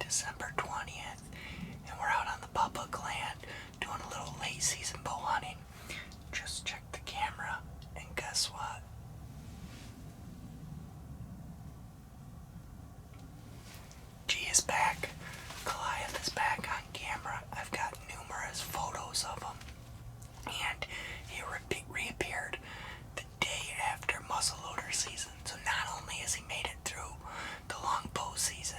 December 20th, and we're out on the public land doing a little late season bow hunting. Just checked the camera, and guess what? G is back. Goliath is back on camera. I've got numerous photos of him, and he reappeared the day after muzzleloader season. So not only has he made it through the longbow season,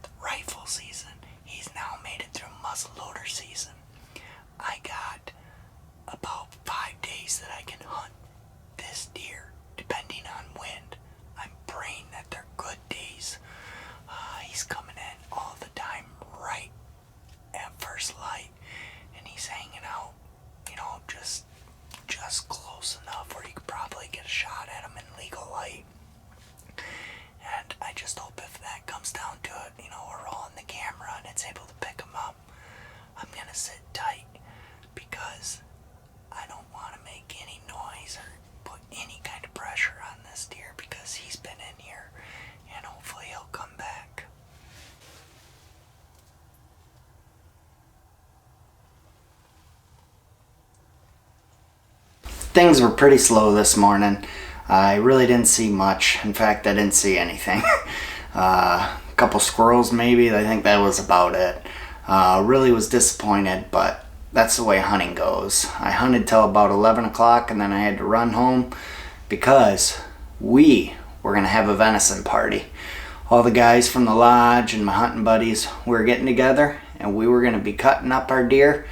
the rifle season, he's now made it through muzzleloader season. I got about 5 days that I can hunt this deer, depending on wind. I'm praying that they're good days. He's coming in all the time right at first light, and he's hanging out, just close enough where you could probably get a shot at him in legal light. And I just hope if that comes down to it, we're rolling the camera and it's able to pick him up, I'm gonna sit tight because I don't want to make any noise or put any kind of pressure on this deer because he's been in here, and hopefully he'll come back. Things were pretty slow this morning. I really didn't see much. In fact, I didn't see anything. A couple squirrels maybe. I think that was about it. Really was disappointed, but that's the way hunting goes. I hunted till about 11 o'clock and then I had to run home because we were going to have a venison party. All the guys from the lodge and my hunting buddies, we were getting together and we were going to be cutting up our deer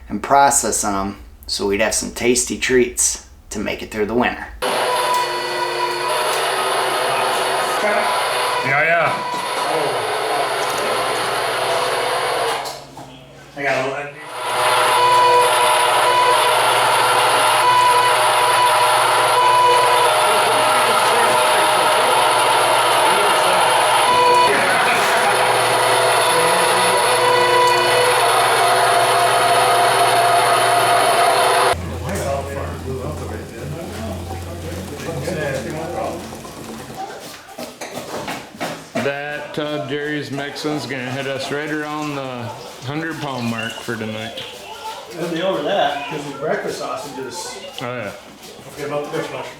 and processing them so we'd have some tasty treats to make it through the winter. Yeah. I got a little. That Jerry's Mexic's gonna hit us right around the 100-pound mark for tonight. It'll be over that because the breakfast sausage is. Oh yeah. Don't forget about the dishwasher.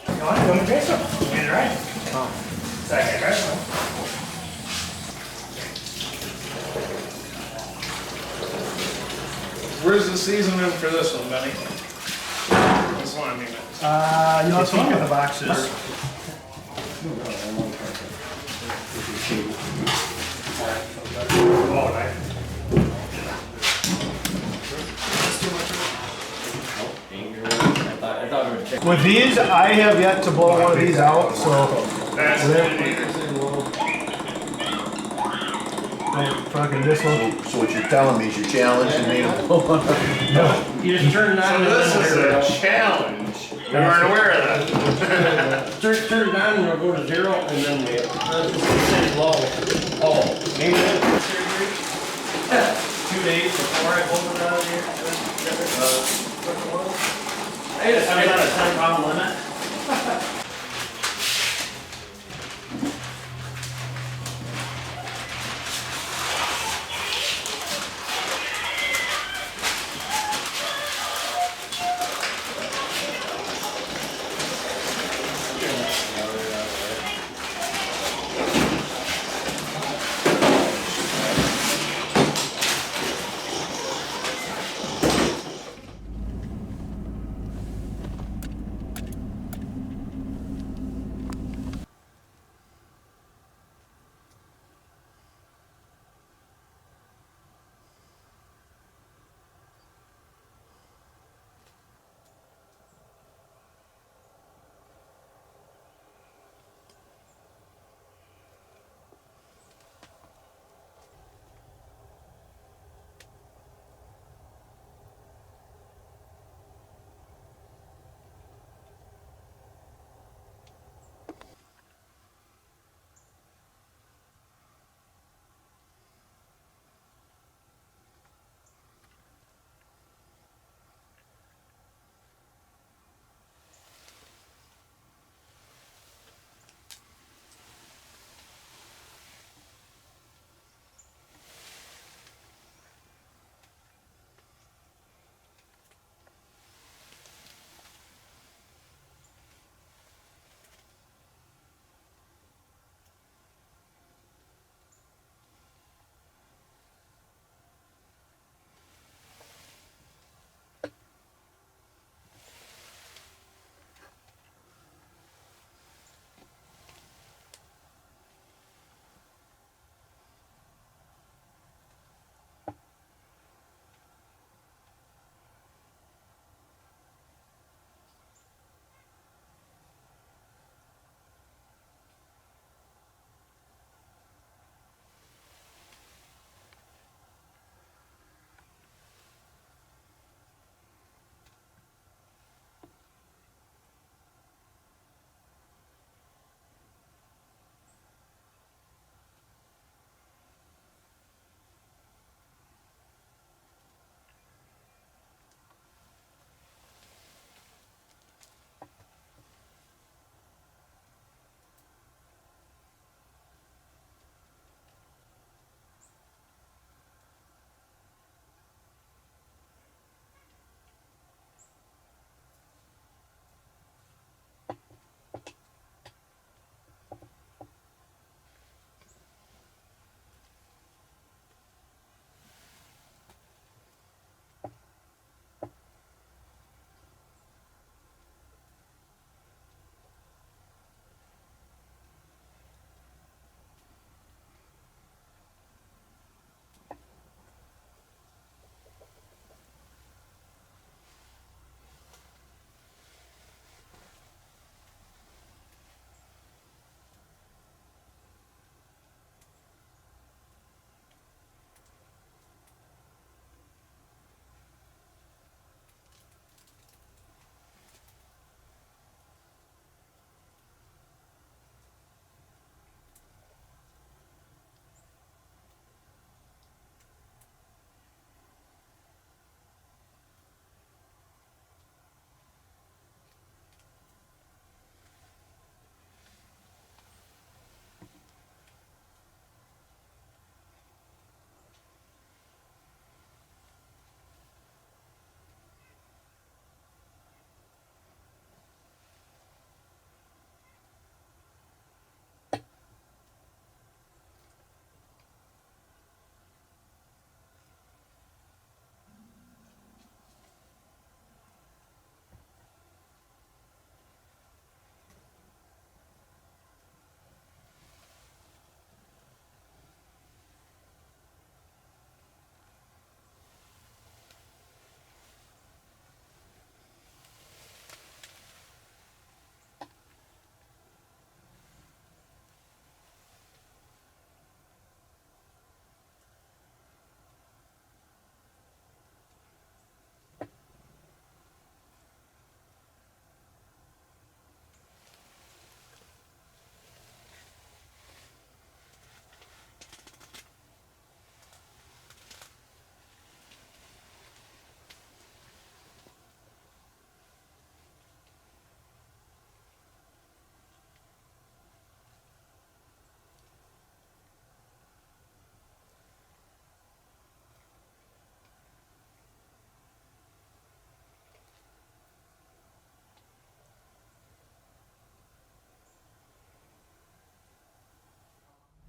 You want to taste them? Get it right. Second, right? Where's the seasoning for this one, Benny? This one, I mean. Let's look at the boxes. Oh, nice. With these, I have yet to blow one of these out, so. Fucking this one. So what you're telling me is you're challenging me to blow one up? No. You just turn it on. So this is a challenge. We weren't aware of that. Turn it on and we'll go to 0 and then we say low. Oh, maybe 2 days before I pulled it out of here. I just have a 10-pound limit.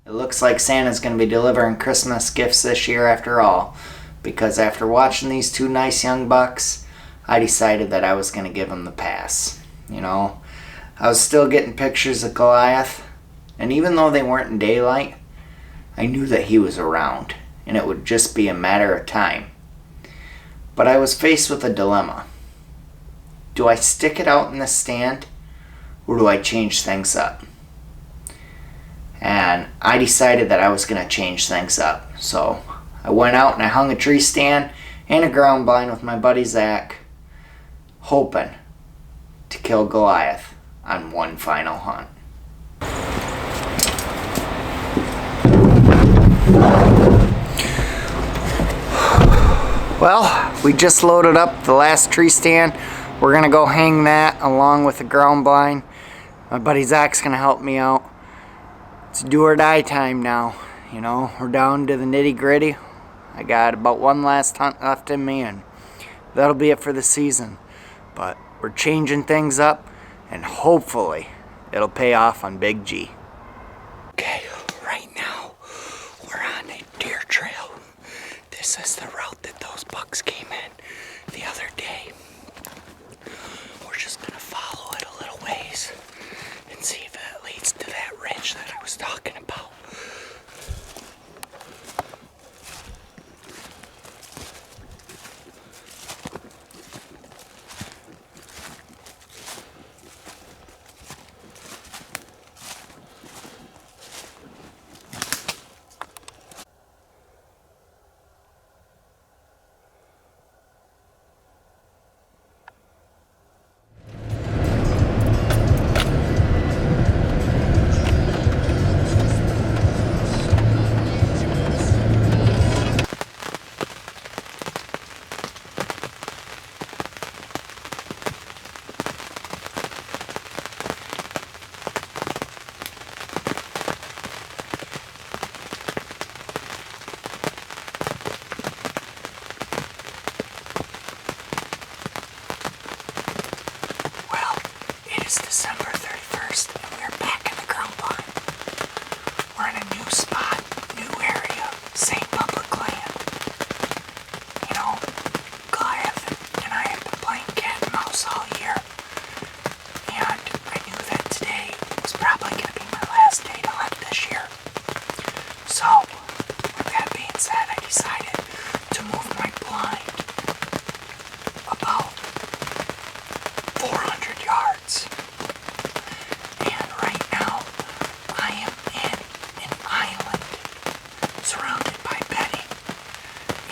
It looks like Santa's going to be delivering Christmas gifts this year after all, because after watching these two nice young bucks, I decided that I was going to give him the pass. You know, I was still getting pictures of Goliath, and even though they weren't in daylight, I knew that he was around, and it would just be a matter of time. But I was faced with a dilemma. Do I stick it out in the stand, or do I change things up? And I decided that I was going to change things up. So I went out and I hung a tree stand and a ground blind with my buddy Zach, hoping to kill Goliath on one final hunt. Well, we just loaded up the last tree stand. We're going to go hang that along with the ground blind. My buddy Zach's going to help me out. It's do or die time now. You know, we're down to the nitty gritty. I got about one last hunt left in me, and that'll be it for the season. But we're changing things up, and hopefully it'll pay off on Big G. Okay, right now we're on a deer trail. This is the route that those bucks came in the other day. We're just gonna follow it a little ways and see if it leads to that ridge that I was talking about. It's December 31st, and we're back in the ground blind. We're in a new spot, new area, same public land. You know, Goliath and I have been playing cat and mouse all year, and I knew that today was probably going to be my last day to hunt this year. So, with that being said, I decided to move my blind about 400 yards. And right now, I am in an island surrounded by bedding,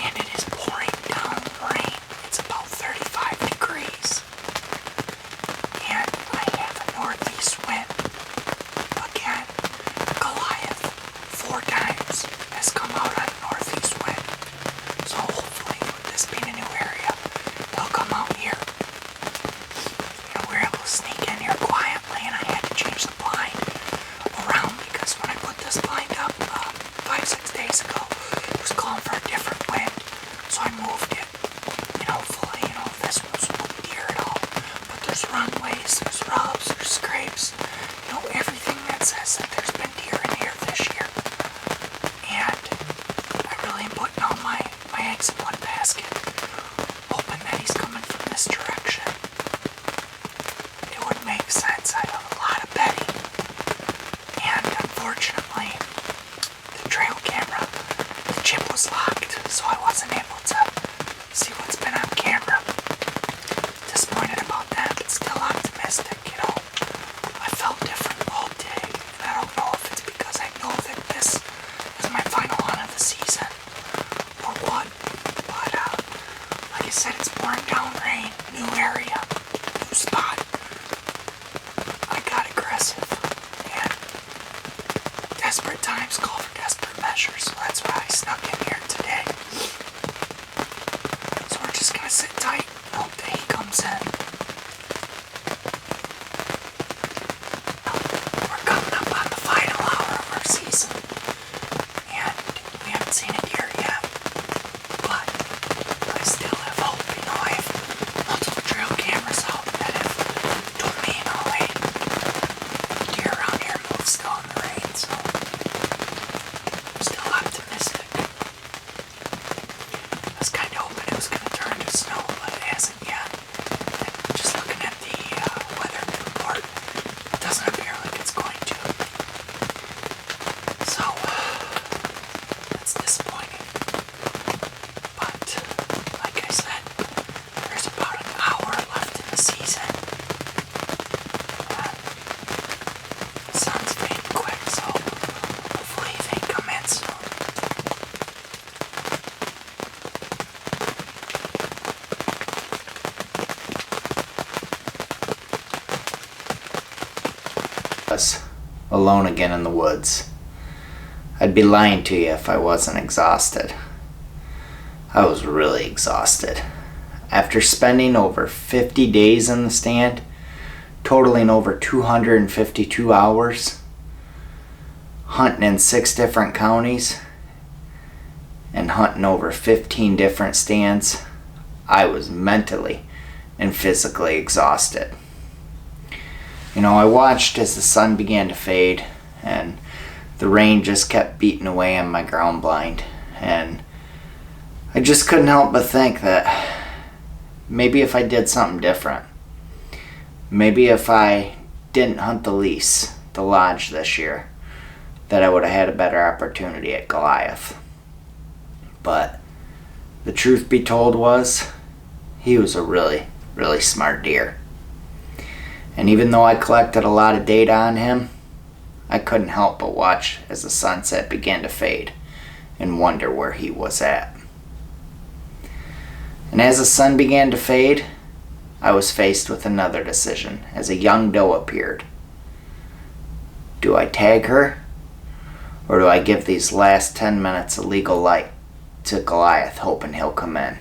and it is pouring down rain. It's about 35 degrees, and I have a northeast wind. Again, Goliath 4 times has come out on a northeast wind, so hopefully, with this being a new area, he'll come out here. We were able to sneak in here quietly, and I had to change the blind around because when I put this blind up 5-6 days ago, it was calling for a different wind, so I moved it. And hopefully, this won't spook deer at all. But there's runways, there's rubs, there's scrapes, everything that says that there's been deer in here this year. And I really am putting all my eggs in one basket, hoping that he's coming from this direction. It would make sense. I have a lot of bedding, and unfortunately, the trail camera, the chip was locked, so I wasn't able to see what's been on camera. Disappointed about that, but still optimistic. I felt different all day, and I don't know if it's because I know that this is my final hunt of the season or what. But like I said, it's pouring down rain, new area, new spot. I got aggressive, and desperate times call for desperate measures, so that's why I snuck in here today. was, alone again in the woods. I'd be lying to you if I wasn't exhausted. I was really exhausted. After spending over 50 days in the stand, totaling over 252 hours, hunting in 6 different counties, and hunting over 15 different stands, I was mentally and physically exhausted. You know, I watched as the sun began to fade and the rain just kept beating away on my ground blind, and I just couldn't help but think that maybe if I did something different, maybe if I didn't hunt the lease, the lodge this year, that I would have had a better opportunity at Goliath. But the truth be told was, he was a really, really smart deer. And even though I collected a lot of data on him, I couldn't help but watch as the sunset began to fade and wonder where he was at. And as the sun began to fade, I was faced with another decision as a young doe appeared. Do I tag her, or do I give these last 10 minutes of legal light to Goliath, hoping he'll come in?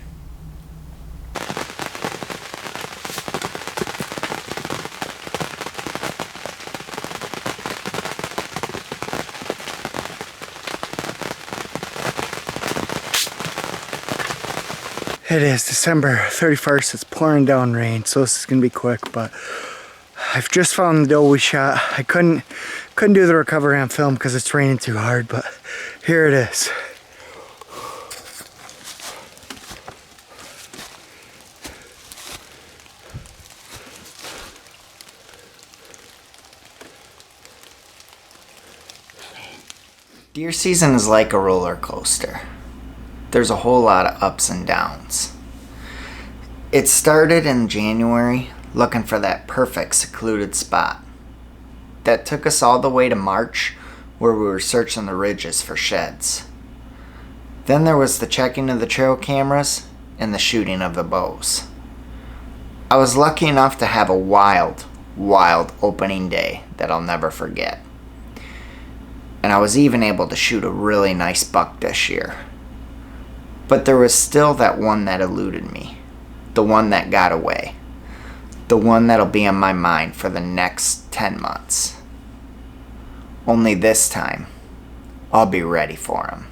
It is December 31st. It's pouring down rain, so this is gonna be quick, but I've just found the doe we shot. I couldn't do the recovery on film because it's raining too hard, but here it is. Deer season is like a roller coaster. There's a whole lot of ups and downs. It started in January looking for that perfect secluded spot. That took us all the way to March, where we were searching the ridges for sheds. Then there was the checking of the trail cameras and the shooting of the bows. I was lucky enough to have a wild opening day that I'll never forget. And I was even able to shoot a really nice buck this year. But there was still that one that eluded me. The one that got away. The one that'll be on my mind for the next 10 months. Only this time, I'll be ready for him.